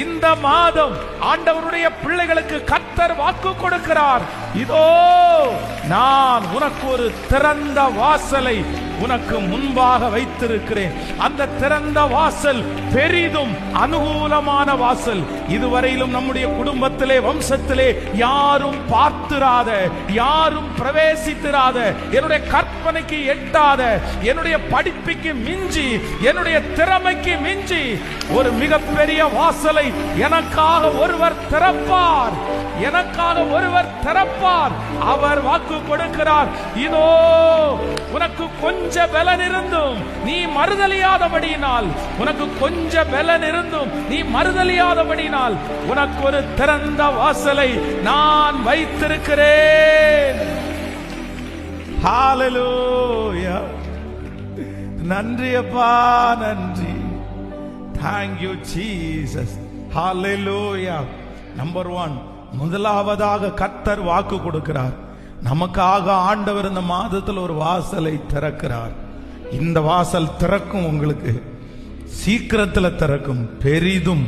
இந்த மாதம் ஆண்டவருடைய பிள்ளைகளுக்கு கர்த்தர் வாக்கு கொடுக்கிறார். இதோ நான் உனக்கு ஒரு திறந்த வாசலை உனக்கு முன்பாக வைத்திருக்கிறேன். அந்த திறந்த வாசல் பெரிதும் அனுகூலமான வாசல். இதுவரையிலும் நம்முடைய குடும்பத்திலே வம்சத்திலே யாரும் பார்த்திராத, யாரும் பிரவேசித்திராத, என்னுடைய கற்பனைக்கு எட்டாத, என்னுடைய படிப்புக்கு மிஞ்சி, என்னுடைய திறமைக்கு மிஞ்சி ஒரு மிகப்பெரிய வாசலை எனக்காக ஒருவர் திறப்பார். எனக்காக ஒருவர் திறப்பார். அவர் வாக்கு கொடுக்கிறார். இதோ உனக்கு கொஞ்ச பலன் இருந்தும் நீ மறுதலியாதபடியினால், உனக்கு கொஞ்ச பலன் இருந்தும் நீ மறுதலியாதபடியினால் உனக்கு ஒரு திறந்த வாசலை நான் வைத்திருக்கிறேன். ஹalleluya. நன்றி அப்பா, நன்றி. Thank you Jesus. Hallelujah. Number 1, முதலாவதாக கர்த்தர் வாக்கு கொடுக்கிறார். நமக்காக ஆண்டவர் இந்த மாதத்தில் ஒரு வாசலை திறக்கிறார். இந்த வாசல் திறக்கும், உங்களுக்கு சீக்கிரத்தில் திறக்கும், பெரிதும்